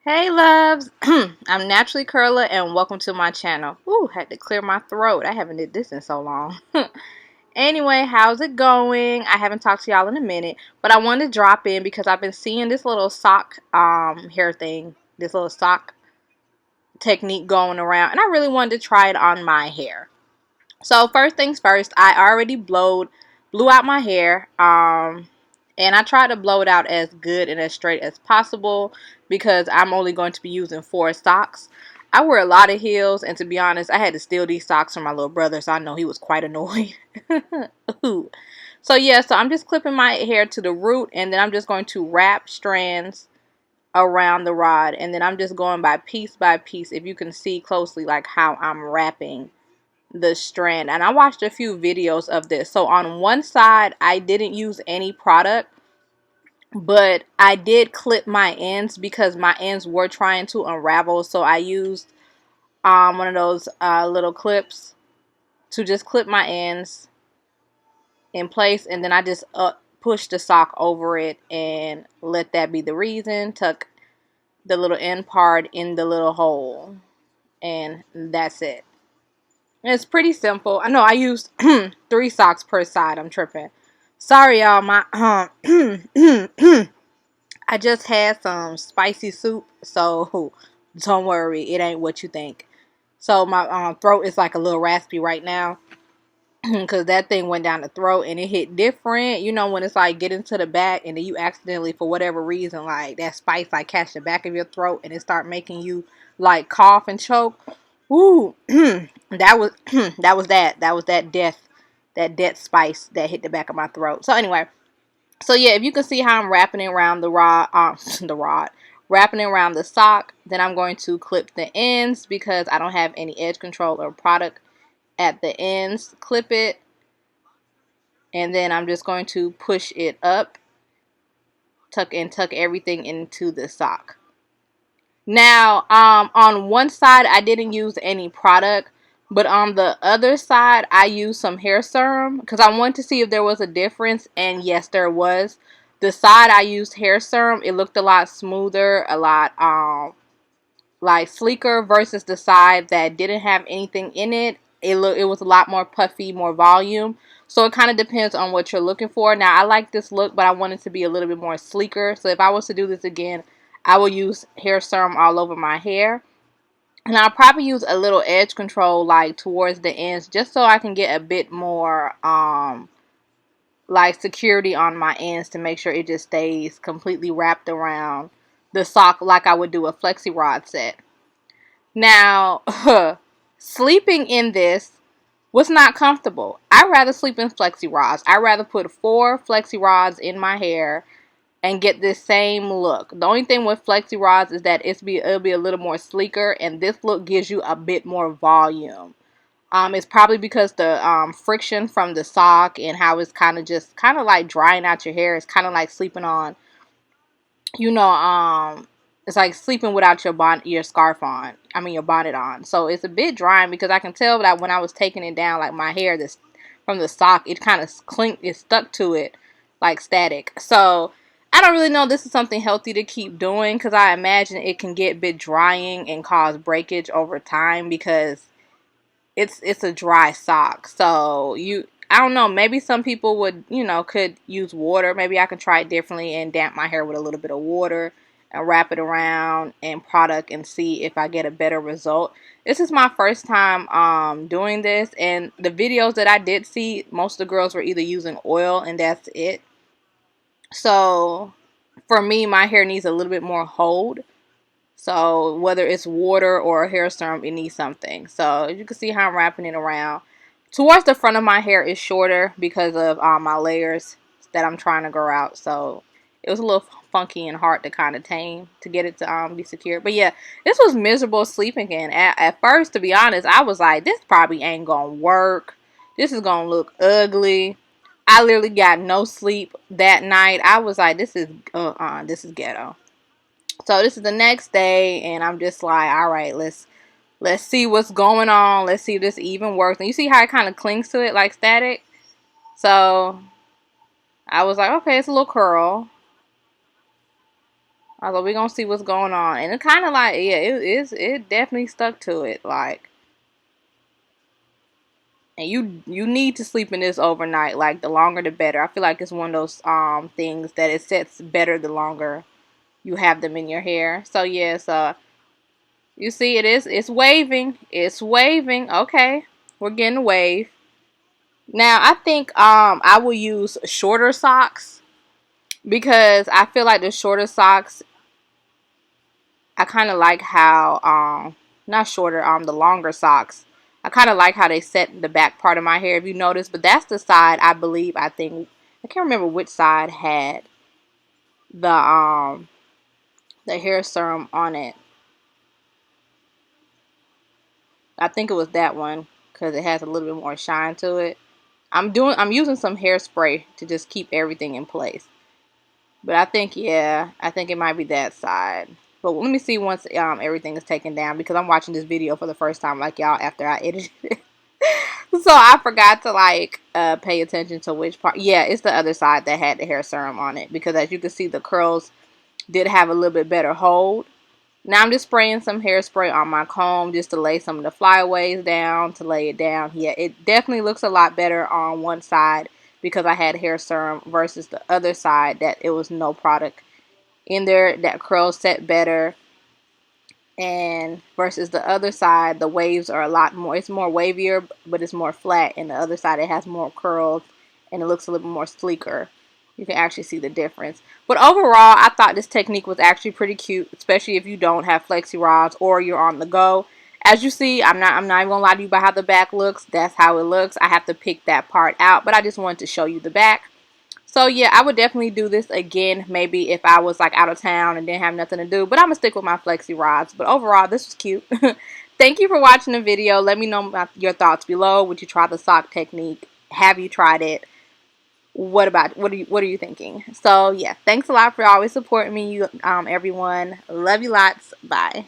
Hey loves, I'm Naturally Curler and welcome to my channel. Ooh, had to clear my throat. I haven't did this in so long. Anyway, how's it going? I haven't talked to y'all in a minute, but I wanted to drop in because I've been seeing this little sock hair thing, this little sock technique going around, and I really wanted to try it on my hair. So first things first, I already blew out my hair. And I try to blow it out as good and as straight as possible because I'm only going to be using 4 socks. I wear a lot of heels, and to be honest, I had to steal these socks from my little brother, so I know he was quite annoyed. Ooh. So yeah, so I'm just clipping my hair to the root, and then I'm just going to wrap strands around the rod, and then I'm just going by piece, if you can see closely like how I'm wrapping the strand. And I watched a few videos of this. So on one side I didn't use any product, but I did clip my ends because my ends were trying to unravel, so I used one of those little clips to just clip my ends in place, and then I just push the sock over it and let that be the reason. Tuck the little end part in the little hole, and that's it. It's pretty simple. I know I used 3 socks per side. I'm tripping. Sorry, y'all. My I just had some spicy soup, so don't worry. It ain't what you think. So my throat is like a little raspy right now because that thing went down the throat and it hit different. You know when it's like getting to the back and then you accidentally, for whatever reason, like that spice like catch the back of your throat and it start making you like cough and choke. Ooh, that was that was that death spice that hit the back of my throat. So anyway, so yeah, if you can see how I'm wrapping it around the rod, wrapping it around the sock, then I'm going to clip the ends because I don't have any edge control or product at the ends. Clip it, and then I'm just going to push it up, tuck everything into the sock. Now, on one side, I didn't use any product, but on the other side, I used some hair serum because I wanted to see if there was a difference, and yes, there was. The side I used hair serum, it looked a lot smoother, a lot, like sleeker versus the side that didn't have anything in it. It was a lot more puffy, more volume. So it kind of depends on what you're looking for. Now I like this look, but I want it to be a little bit more sleeker. So if I was to do this again, I will use hair serum all over my hair. And I'll probably use a little edge control like towards the ends just so I can get a bit more like security on my ends to make sure it just stays completely wrapped around the sock like I would do a flexi rod set. Now, sleeping in this was not comfortable. I'd rather sleep in flexi rods. I'd rather put 4 flexi rods in my hair and get this same look. The only thing with flexi rods is that it'll be a little more sleeker, and this look gives you a bit more volume. It's probably because the friction from the sock and how it's kind of like drying out your hair. It's kind of like sleeping on, you know, it's like sleeping without your scarf on. I mean, your bonnet on. So it's a bit drying because I can tell that when I was taking it down, like my hair, this from the sock, it kind of it stuck to it like static. So I don't really know if this is something healthy to keep doing because I imagine it can get a bit drying and cause breakage over time because it's a dry sock. So I don't know, maybe some people would, could use water. Maybe I could try it differently and damp my hair with a little bit of water and wrap it around and product and see if I get a better result. This is my first time doing this, and the videos that I did see, most of the girls were either using oil and that's it. So for me, my hair needs a little bit more hold. So whether it's water or a hair serum, it needs something. So you can see how I'm wrapping it around. Towards the front of my hair is shorter because of my layers that I'm trying to grow out. So it was a little funky and hard to kind of tame to get it to be secure. But yeah, this was miserable sleeping in. At first, to be honest, I was like, this probably ain't gonna work. This is gonna look ugly. I literally got no sleep that night. I was like, this is ghetto. So this is the next day, and I'm just like, all right, let's see what's going on. Let's see if this even works. And you see how it kind of clings to it like static? So I was like, okay, it's a little curl. Although we're gonna see what's going on. And it kinda like, yeah, it definitely stuck to it. Like, and you need to sleep in this overnight. Like, the longer the better. I feel like it's one of those things that it sets better the longer you have them in your hair. So yeah, so you see it's waving. It's waving. Okay. We're getting a wave. Now I think I will use shorter socks because I feel like the shorter socks, I kind of like how not shorter, the longer socks. I kind of like how they set the back part of my hair, if you notice, but that's the side I think I can't remember which side had the the hair serum on it. I think it was that one because it has a little bit more shine to it. I'm using some hairspray to just keep everything in place. But I think, yeah, I think it might be that side. But let me see once everything is taken down, because I'm watching this video for the first time, like y'all, after I edited it. So I forgot to like pay attention to which part. Yeah, it's the other side that had the hair serum on it, because as you can see, the curls did have a little bit better hold. Now I'm just spraying some hairspray on my comb just to lay some of the flyaways down, to lay it down. Yeah, it definitely looks a lot better on one side because I had hair serum versus the other side that it was no product in there. That curl set better. And versus the other side, the waves are a lot more, it's more wavier, but it's more flat. And the other side, it has more curls and it looks a little more sleeker. You can actually see the difference. But overall, I thought this technique was actually pretty cute, especially if you don't have flexi rods or you're on the go. As you see, I'm not even gonna lie to you about how the back looks. That's how it looks. I have to pick that part out, but I just wanted to show you the back. So yeah, I would definitely do this again, maybe if I was like out of town and didn't have nothing to do. But I'm going to stick with my flexi rods. But overall, this was cute. Thank you for watching the video. Let me know about your thoughts below. Would you try the sock technique? Have you tried it? What are you thinking? So yeah, thanks a lot for always supporting me, everyone. Love you lots. Bye.